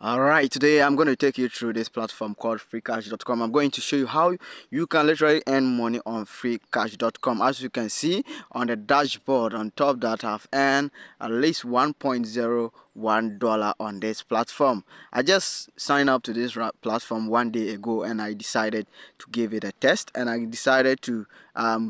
Alright, today I'm going to take you through this platform called freecash.com. I'm going to show you how you can literally earn money on freecash.com. As you can see on the dashboard on top, that I've earned at least $1.01 on this platform. I just signed up to this platform 1 day ago and I decided to give it a test, and I decided to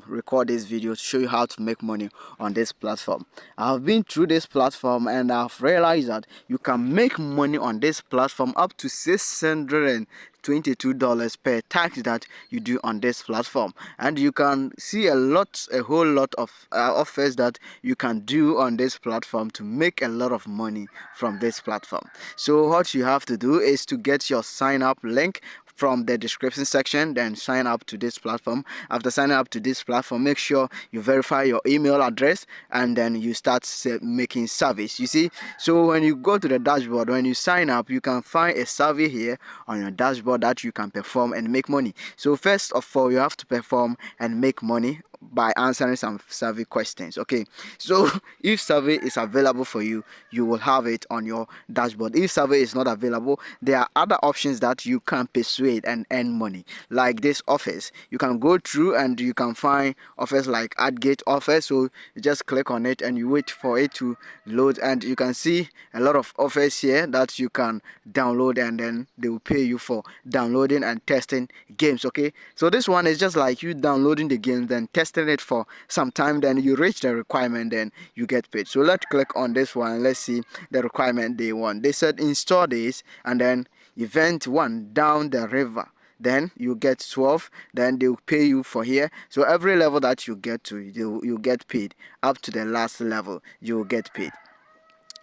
record this video to show you how to make money on this platform. I've been through this platform and I've realized that you can make money on this platform up to $622 per tax that you do on this platform, and you can see a whole lot of offers that you can do on this platform to make a lot of money from this platform. So what you have to do is to get your sign up link from the description section, then sign up to this platform. After signing up to this platform, make sure you verify your email address and then you start making service. You see, so when you go to the dashboard, when you sign up, you can find a survey here on your dashboard that you can perform and make money. So first of all, you have to perform and make money by answering some survey questions. Okay, so if survey is available for you, you will have it on your dashboard. If survey is not available, there are other options that you can persuade and earn money, like this offers. You can go through and you can find offers like AdGate offers. So you just click on it and you wait for it to load, and you can see a lot of offers here that you can download, and then they will pay you for downloading and testing games. Okay, so this one is just like you downloading the game, then testing it for some time, then you reach the requirement, then you get paid. So let's click on this one. Let's see the requirement they want. They said install this and then event 1 down the river, then you get 12, then they'll pay you for here. So every level that you get to, you get paid. Up to the last level you'll get paid.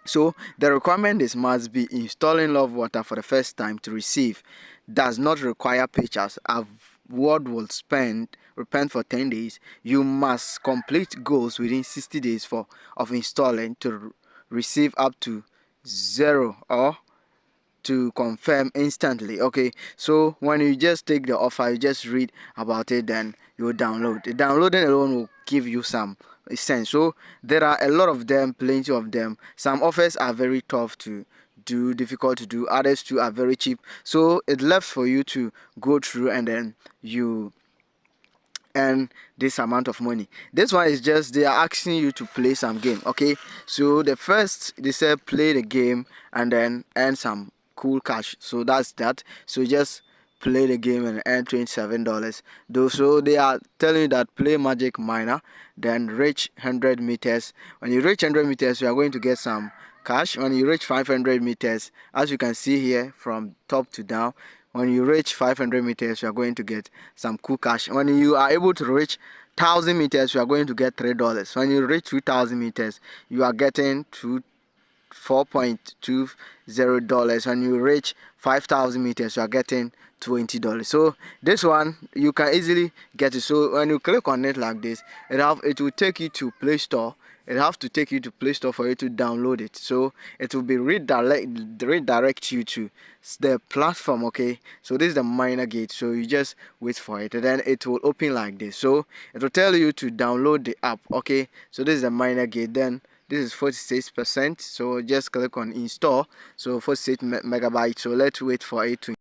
So the requirement is must be installing love water for the first time to receive, does not require pictures. Word will repent for 10 days. You must complete goals within 60 days of installing to receive up to 0 or to confirm instantly. Okay, so when you just take the offer, you just read about it, then you download. The downloading alone will give you some sense. So there are a lot of them, plenty of them. Some offers are very tough to do, difficult to do. Others too are very cheap. So it left for you to go through and then you earn this amount of money. This one is just they are asking you to play some game. Okay, so the first they said play the game and then earn some cool cash. So that's that. So just play the game and earn $27 though. So they are telling you that play magic miner, then reach 100 meters. When you reach 100 meters, you are going to get some cash. When you reach 500 meters, as you can see here from top to down, when you reach 500 meters, you are going to get some cool cash. When you are able to reach 1,000 meters, you are going to get $3. When you reach 2,000 meters, you are getting $4.20. When you reach 5,000 meters, you are getting $20. So this one you can easily get it. So when you click on it like this, it will take you to Play Store. It have to take you to Play Store for you to download it. So it will be redirect you to the platform. Okay, so this is the miner gate. So you just wait for it and then it will open like this. So it will tell you to download the app. Okay, so this is the miner gate. Then this is 46%, so just click on install. So 46 megabytes. So let's wait for it to.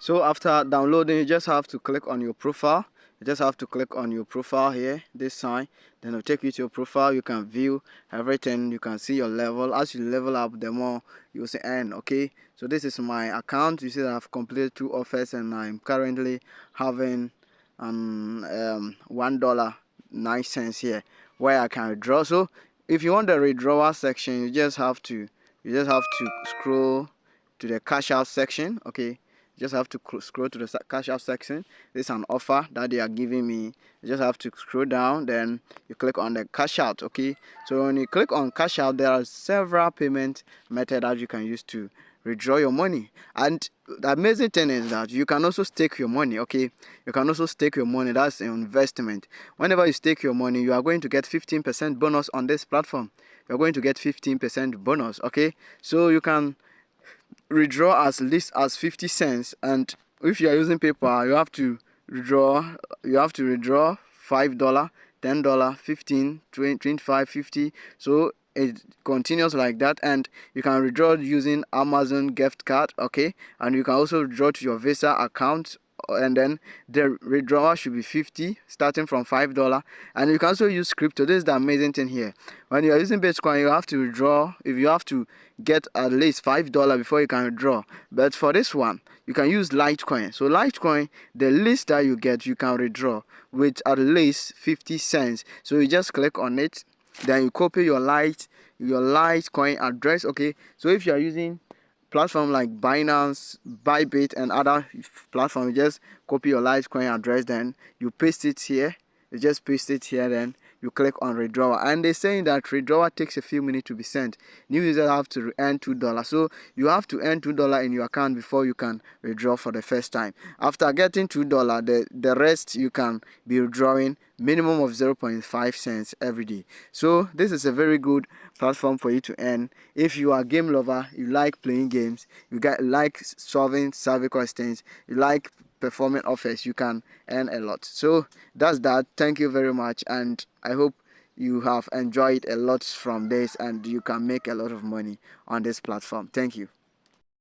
So after downloading, you just have to click on your profile. You just have to click on your profile here, this sign, then it'll take you to your profile. You can view everything, you can see your level. As you level up, the more you will see earn. Okay, so this is my account. You see that I've completed 2 offers and I'm currently having $1.09 here where I can withdraw. So if you want the withdrawal section, you just have to scroll to the cash out section. Okay, you just have to scroll to the cash out section. This is an offer that they are giving me. You just have to scroll down, then you click on the cash out. Okay, so when you click on cash out, there are several payment methods that you can use to withdraw your money. And the amazing thing is that you can also stake your money. Okay, you can also stake your money. That's an investment. Whenever you stake your money, you are going to get 15% bonus on this platform. You're going to get 15% bonus. Okay, so you can withdraw as least as 50 cents, and if you are using PayPal, you have to withdraw $5, $10, 15, 20, 25, 50. So it continues like that, and you can withdraw using Amazon gift card. Okay, and you can also withdraw to your Visa account, and then the withdrawal should be 50 starting from $5. And you can also use crypto. This is the amazing thing here. When you are using Bitcoin, you have to withdraw, if you have to get at least $5 before you can withdraw. But for this one, you can use Litecoin. So Litecoin, the least that you get, you can withdraw with at least 50 cents. So you just click on it, then you copy your Litecoin address. Okay, so if you are using platform like Binance, Bybit, and other platforms, you just copy your Litecoin address, then you paste it here. You just paste it here, then you click on withdrawal, and they're saying that withdrawal takes a few minutes to be sent. New users have to earn $2, so you have to earn $2 in your account before you can withdraw for the first time. After getting $2, the rest you can be withdrawing minimum of 0.5 cents every day. So this is a very good platform for you to earn. If you are a game lover, you like playing games, like solving survey questions, you like performing offers, you can earn a lot. So that's that. Thank you very much, and I hope you have enjoyed a lot from this and you can make a lot of money on this platform. Thank you.